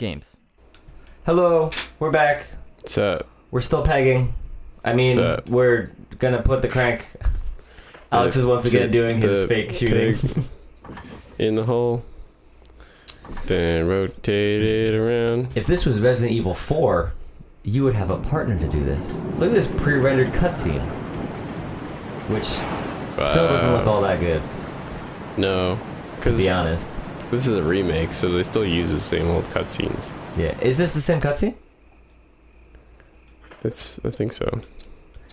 games. Hello, we're back. What's up? We're still pegging. I mean, we're gonna put the crank. Alex is once again doing his fake shooting. In the hole. Then rotate it around. If this was Resident Evil 4, you would have a partner to do this. Look at this pre-rendered cutscene. Which still doesn't look all that good. No. To be honest. This is a remake, so they still use the same old cutscenes. Yeah. Is this the same cutscene? I think so.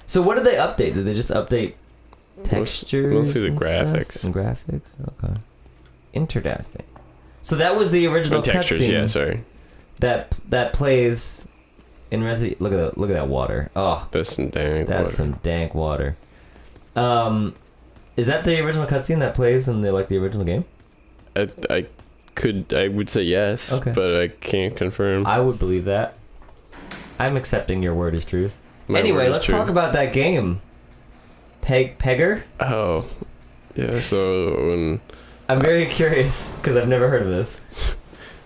So what did they update? Did they just update textures? Mostly the graphics. And graphics? Okay. Interesting. So that was the original textures, cutscene. yeah, sorry. That plays in Resident. Look at that water. Oh, That's some dank water. Is that the original cutscene that plays in the original game? I would say yes, okay, but I can't confirm. I would believe that. I'm accepting your word as truth. Anyway, let's talk about that game. Pegger? Oh, yeah. So when I'm very curious because I've never heard of this.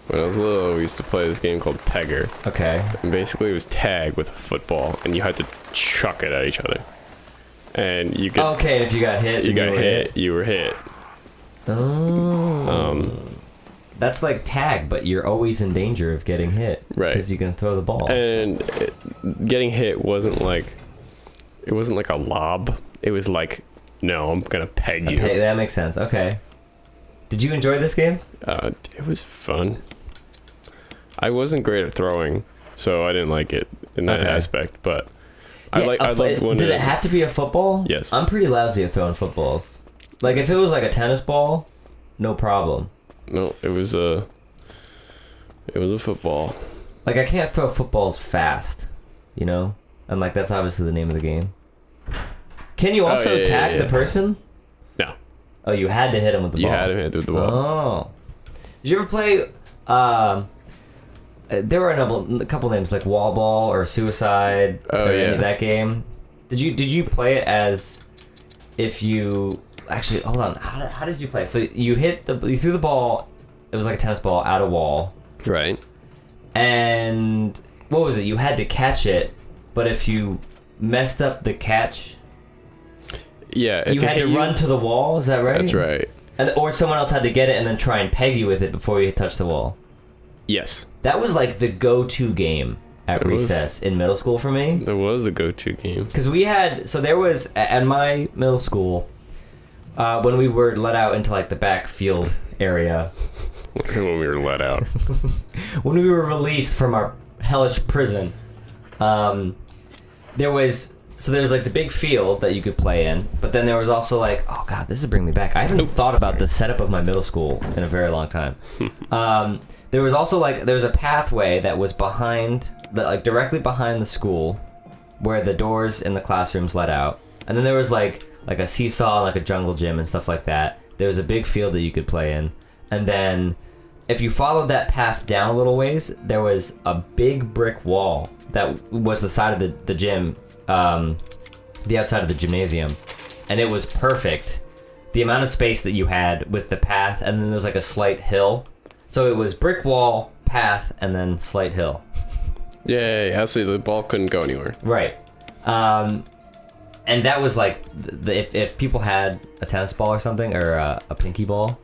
When I was little, we used to play this game called Pegger. Okay. And basically, it was tag with a football, and you had to chuck it at each other. And you could. Okay, if you got hit, you were hit. Oh. That's like tag, but you're always in danger of getting hit. Right. Because you can throw the ball. And getting hit wasn't like a lob. It was like, no, I'm gonna peg you. Okay, that makes sense. Okay. Did you enjoy this game? It was fun. I wasn't great at throwing, so I didn't like it in that aspect. But yeah, I loved when. Did it have to be a football? Yes. I'm pretty lousy at throwing footballs. Like if it was like a tennis ball, no problem. No, it was a football. Like I can't throw footballs fast, you know, and like that's obviously the name of the game. Can you also tag the person? No. Oh, you had to hit him with the ball. You had to hit with the ball. Oh. Did you ever play? There were a couple names like Wall Ball or Suicide. Oh, or yeah. any of that game. Did you play it as if you actually hold on? How did you play? So you threw the ball. It was like a tennis ball at a wall. Right. And what was it? You had to catch it, but if you messed up the catch, yeah, you had to run to the wall. Is that right? That's right. Or someone else had to get it and then try and peg you with it before you touch the wall. Yes. That was like the go-to game at recess in middle school for me. There was a go-to game. Because there was at my middle school when we were let out into like the backfield area. When we were let out. When we were released from our hellish prison, there was like the big field that you could play in, but then there was also like, oh god, this is bringing me back. I haven't thought about the setup of my middle school in a very long time. There was also there was a pathway that was directly behind the school, where the doors in the classrooms let out, and then there was like a seesaw, like a jungle gym and stuff like that. There was a big field that you could play in, and then if you followed that path down a little ways, there was a big brick wall that was the side of the gym. The outside of the gymnasium, and it was perfect. The amount of space that you had with the path, and then there was like a slight hill. So it was brick wall, path, and then slight hill. Yeah, so the ball couldn't go anywhere. Right. And that was like, if people had a tennis ball or something, or a pinky ball.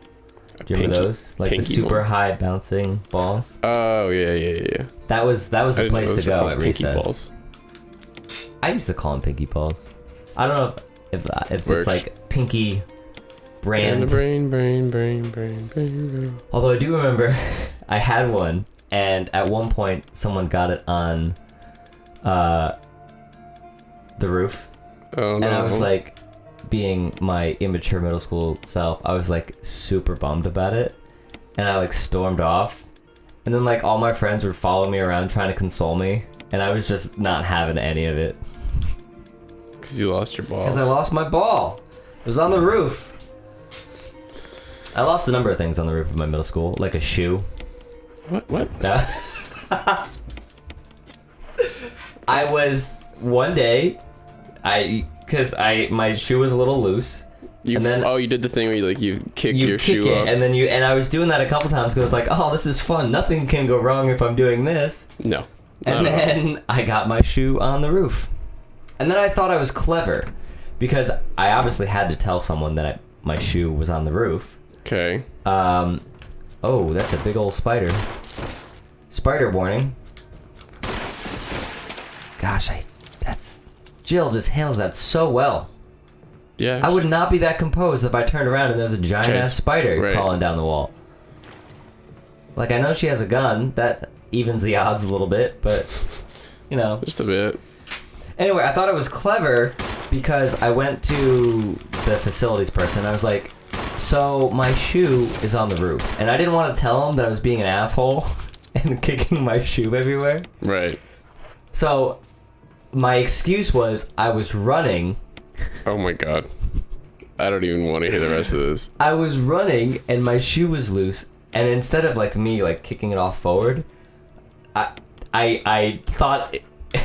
Do you remember those? Like the super high bouncing balls? Oh, yeah. That was the place to go at recess. Balls. I used to call them pinky balls. I don't know if it's like pinky brand. And the brain. Although I do remember I had one, and at one point someone got it on the roof. Oh, no. And I was like, being my immature middle school self, I was like super bummed about it. And I like stormed off. And then like all my friends would follow me around trying to console me. And I was just not having any of it. Because you lost your ball. Because I lost my ball. It was on the roof. I lost a number of things on the roof of my middle school, like a shoe. What? I was one day, my shoe was a little loose, And then, you did the thing where you kick you your kick shoe it, off. and then and I was doing that a couple times because I was like, oh, this is fun. Nothing can go wrong if I'm doing this. No. And then I got my shoe on the roof. And then I thought I was clever because I obviously had to tell someone that my shoe was on the roof. Okay. Oh, that's a big old spider. Spider warning. Gosh, Jill just handles that so well. Yeah. I would not be that composed if I turned around and there was a giant ass spider crawling down the wall. Like, I know she has a gun. That evens the odds a little bit, but, you know. Just a bit. Anyway, I thought it was clever because I went to the facilities person. I was like, so my shoe is on the roof. And I didn't want to tell him that I was being an asshole and kicking my shoe everywhere. Right. So my excuse was I was running. Oh my god. I don't even want to hear the rest of this. I was running and my shoe was loose. And instead of me kicking it off forward, I thought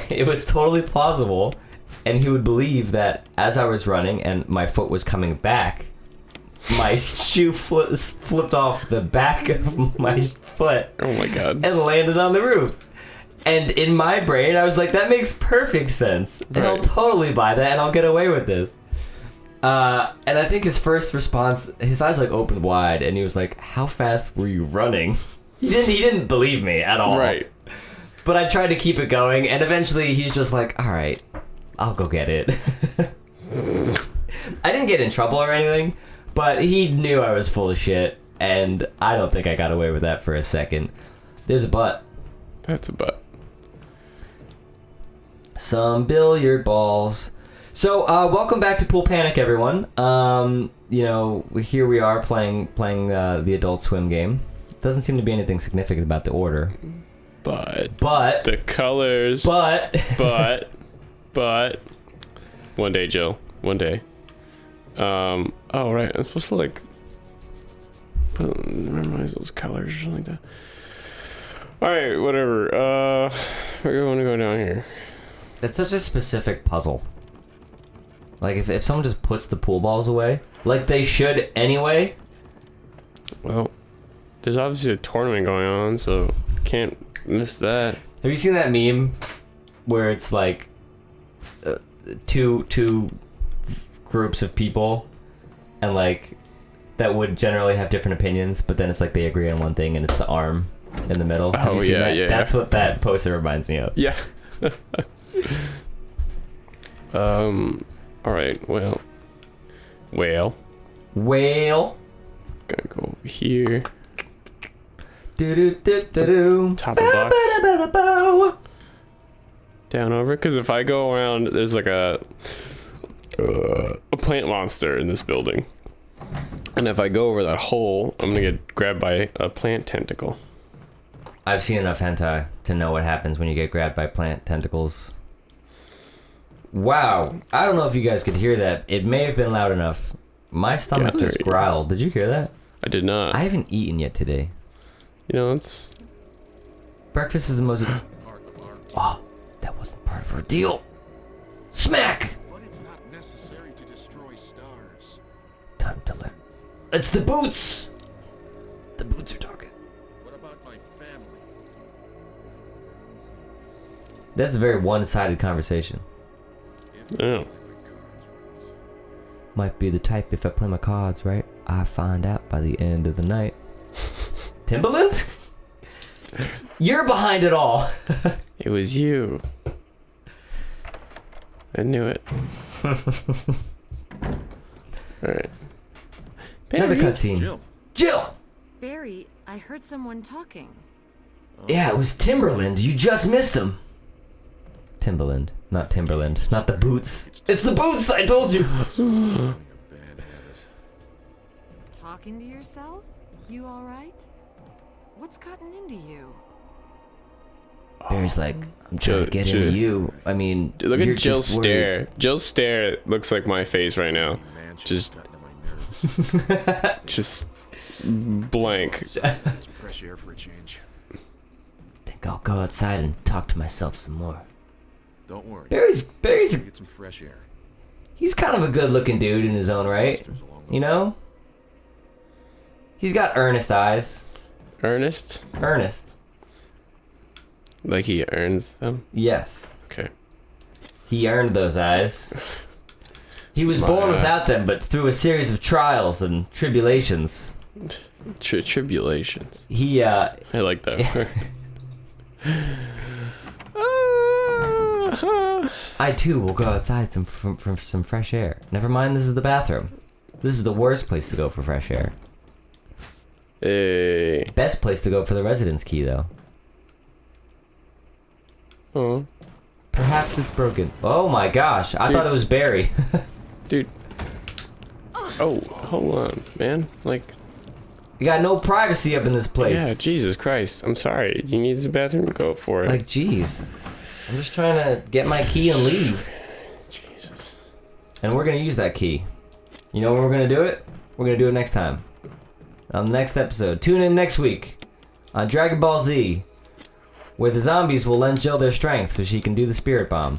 it was totally plausible, and he would believe that as I was running and my foot was coming back, my shoe flipped off the back of my foot. Oh my god. And landed on the roof. And in my brain, I was like, that makes perfect sense. And I'll totally buy that, and I'll get away with this. And I think his first response, his eyes opened wide, and he was like, how fast were you running? He didn't believe me at all. Right. But I tried to keep it going, and eventually he's just like, all right, I'll go get it. I didn't get in trouble or anything, but he knew I was full of shit, and I don't think I got away with that for a second. There's a but. That's a but. Some billiard balls. So, welcome back to Pool Panic, everyone. Here we are playing the Adult Swim game. Doesn't seem to be anything significant about the order. But the colors. But one day, Jill. One day. Oh right, I'm supposed to memorize those colors or something like that. All right, whatever. We're going to go down here. It's such a specific puzzle. If someone just puts the pool balls away, like they should anyway. Well, there's obviously a tournament going on, so can't miss that. Have you seen that meme where it's two groups of people and that would generally have different opinions, but then it's they agree on one thing and it's the arm in the middle? Have Oh you seen yeah, that? yeah. That's what that poster reminds me of. Yeah. All right. Well. Gonna go over here. Top of box. Down over, because if I go around, there's a plant monster in this building, and if I go over that hole, I'm gonna get grabbed by a plant tentacle. I've seen enough hentai to know what happens when you get grabbed by plant tentacles. Wow, I don't know if you guys could hear that. It may have been loud enough. My stomach just growled. Did you hear that? I did not. I haven't eaten yet today. It's... Breakfast is the most... Oh, that wasn't part of our deal. Smack! But it's not necessary to destroy stars. Time to learn. It's the boots! The boots are talking. What about my family? That's a very one-sided conversation. Oh. Might be the type if I play my cards right, I find out by the end of the night. Timbaland? You're behind it all. It was you. I knew it. Alright. Another cutscene. Jill! Barry, I heard someone talking. Yeah, it was Timberland. You just missed him. Timbaland, not Timberland, not the boots. It's the boots, I told you. Talking to yourself? You alright? What's gotten into you? Barry's like, I'm trying to get into you. I mean, look you're at Jill's just stare. Jill's stare looks like my face right now. Just blank. Fresh air for a change. Think I'll go outside and talk to myself some more. Don't worry. Barry's Get some fresh air. He's kind of a good-looking dude in his own right. You know? He's got earnest eyes. Ernest? Earnest. Like he earns them? Yes. Okay. He earned those eyes. He was born without them, but through a series of trials and tribulations. Tribulations. He, I like that. I too will go outside for some fresh air. Never mind, this is the bathroom. This is the worst place to go for fresh air. Hey. Best place to go for the residence key, though. Oh. Perhaps it's broken. Oh my gosh, I thought it was Barry. Dude. Oh, hold on, man. Like, you got no privacy up in this place. yeah, Jesus Christ. I'm sorry. You need the bathroom? Go for it. Like, jeez. I'm just trying to get my key and leave. Jesus. And we're gonna use that key. You know when we're gonna do it? We're gonna do it next time. On the next episode. Tune in next week on Dragon Ball Z, where the zombies will lend Jill their strength so she can do the spirit bomb.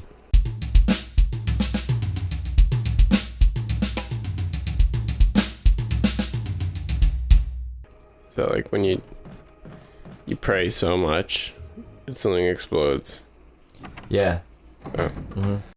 So like when you pray so much, and something explodes. Yeah. Oh.